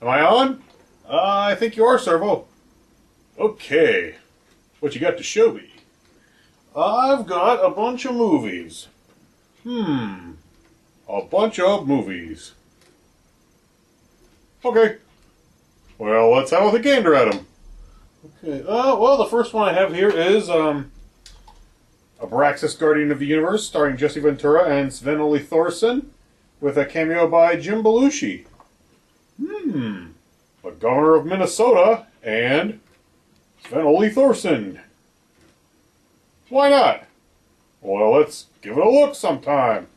Am I on? I think you are, Servo. Okay. What you got to show me? I've got a bunch of movies. A bunch of movies. Okay. Well, let's have a gander at them. Okay. Well, the first one I have here is Abraxas, Guardian of the Universe, starring Jesse Ventura and Sven-Ole Thorsen, with a cameo by Jim Belushi. The Governor of Minnesota and Sven-Ole Thorsen. Why not? Well, let's give it a look sometime.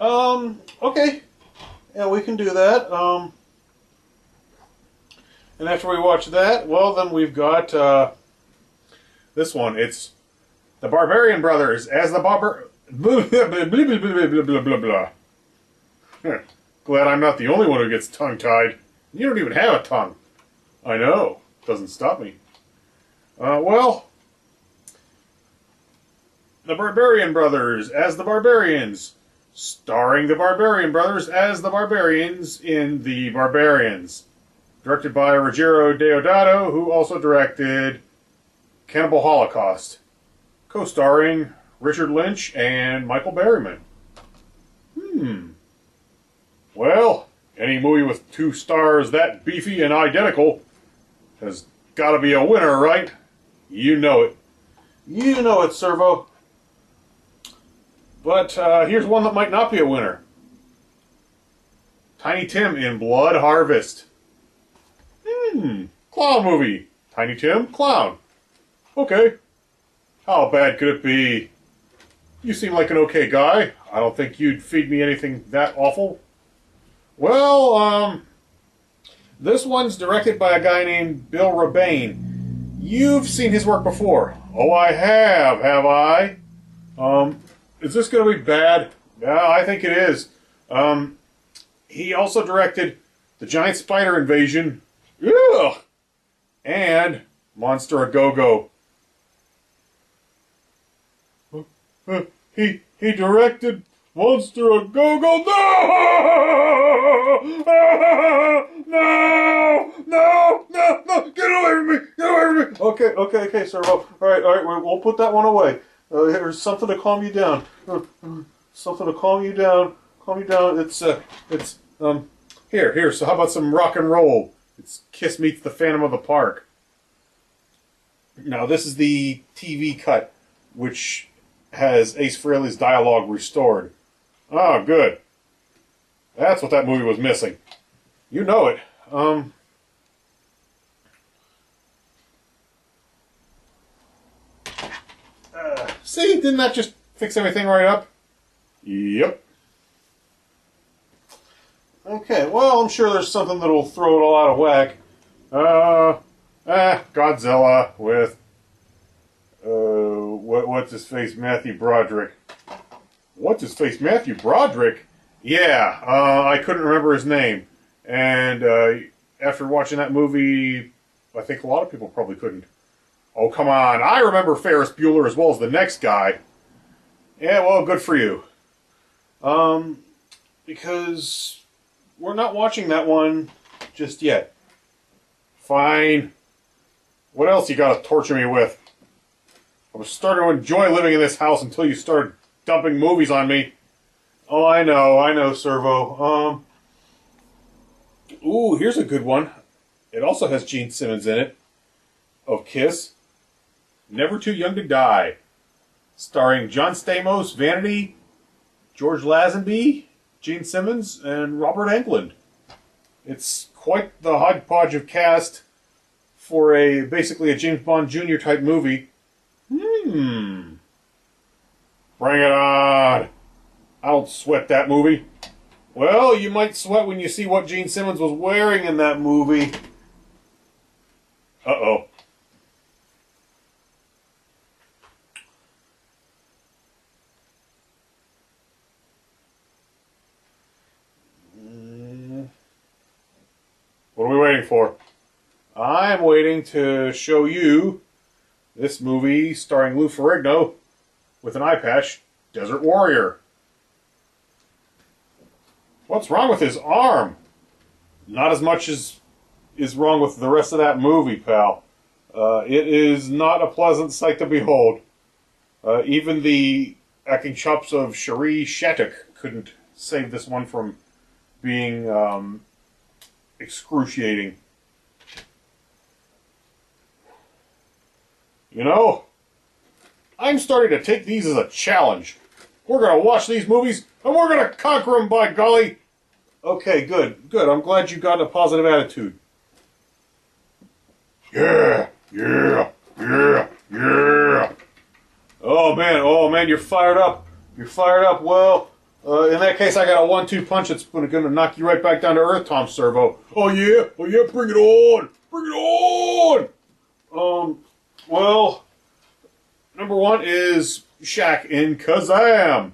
Okay. Yeah, we can do that. And after we watch that, well, then we've got this one. It's the Barbarian Brothers as the blah, blah, blah, blah, blah. Glad I'm not the only one who gets tongue-tied. You don't even have a tongue. I know. Doesn't stop me. Well, the Barbarian Brothers as the Barbarians, starring the Barbarian Brothers as the Barbarians in The Barbarians. Directed by Ruggiero Deodato, who also directed Cannibal Holocaust. Co-starring Richard Lynch and Michael Berryman. Well, any movie with 2 stars that beefy and identical has got to be a winner, right? You know it. You know it, Servo. But here's one that might not be a winner. Tiny Tim in Blood Harvest. Clown movie. Tiny Tim, clown. Okay. How bad could it be? You seem like an okay guy. I don't think you'd feed me anything that awful. Well, this one's directed by a guy named Bill Rebane. You've seen his work before. Oh, I have I? Is this going to be bad? Yeah, I think it is. He also directed The Giant Spider Invasion. Ugh! And Monster A Go-Go. He directed Monster A Go-Go. No! Get away from me! Get away from me! Okay, Servo. All right. We'll put that one away. Here's something to calm you down. Something to calm you down. Calm you down. It's here. So how about some rock and roll? It's Kiss Meets the Phantom of the Park. Now, this is the TV cut, which has Ace Frehley's dialogue restored. Oh, good. That's what that movie was missing. You know it. See, didn't that just fix everything right up? Yep. Okay, well, I'm sure there's something that'll throw it all out of whack. Godzilla with, what's his face, Matthew Broderick. What's his face, Matthew Broderick? Yeah, I couldn't remember his name. And, after watching that movie, I think a lot of people probably couldn't. Oh, come on, I remember Ferris Bueller as well as the next guy. Yeah, well, good for you. Because we're not watching that one just yet. Fine. What else you gotta torture me with? I was starting to enjoy living in this house until you started dumping movies on me. Oh, I know, Servo. Ooh, here's a good one. It also has Gene Simmons in it. Of Kiss. Never Too Young to Die. Starring John Stamos, Vanity, George Lazenby, Gene Simmons, and Robert Englund. It's quite the hodgepodge of cast for basically a James Bond Jr. type movie. Bring it on. I don't sweat that movie. Well, you might sweat when you see what Gene Simmons was wearing in that movie. Uh-oh. What are we waiting for? I'm waiting to show you this movie starring Lou Ferrigno with an eye patch, Desert Warrior. What's wrong with his arm? not as much as is wrong with the rest of that movie, pal. It is not a pleasant sight to behold. Even the acting chops of Cherie Shattuck couldn't save this one from being excruciating. You know, I'm starting to take these as a challenge. We're going to watch these movies, and we're going to conquer them, by golly. Okay, good, good. I'm glad you got a positive attitude. Yeah, yeah, yeah, yeah. Oh, man, you're fired up. You're fired up. Well, in that case, I got a 1-2 punch that's going to knock you right back down to earth, Tom Servo. Oh, yeah, bring it on. Bring it on. Well, number one is Shaq in Kazam.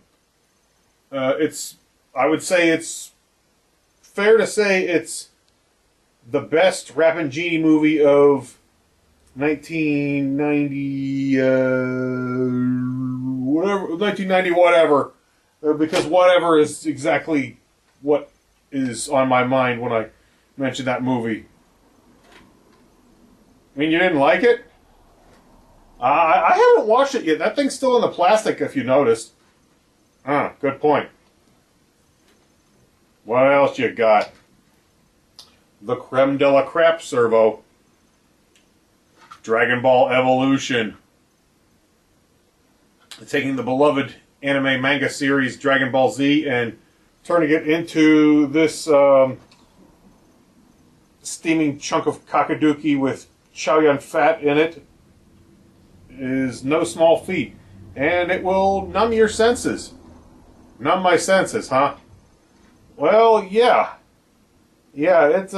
I would say it's fair to say it's the best Rappin' Genie movie of 1990, 1990 whatever, because whatever is exactly what is on my mind when I mention that movie. I mean, you didn't like it? I haven't watched it yet. That thing's still in the plastic, if you noticed. Good point. What else you got? The creme de la crap, Servo. Dragon Ball Evolution. Taking the beloved anime manga series Dragon Ball Z and turning it into this steaming chunk of kakaduki with Chow fat in it is no small feat. And it will numb your senses. Numb my senses, huh? Well, yeah. Yeah, it's,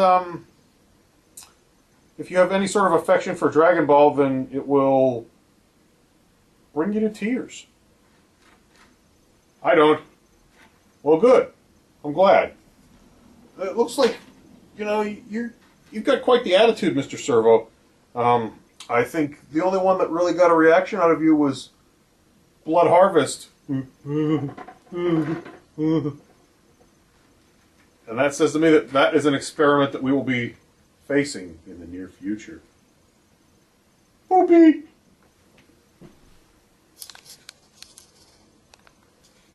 if you have any sort of affection for Dragon Ball, then it will bring you to tears. I don't. Well, good. I'm glad. It looks like, you know, you've got quite the attitude, Mr. Servo. I think the only one that really got a reaction out of you was Blood Harvest. And that says to me that that is an experiment that we will be facing in the near future. Boopy!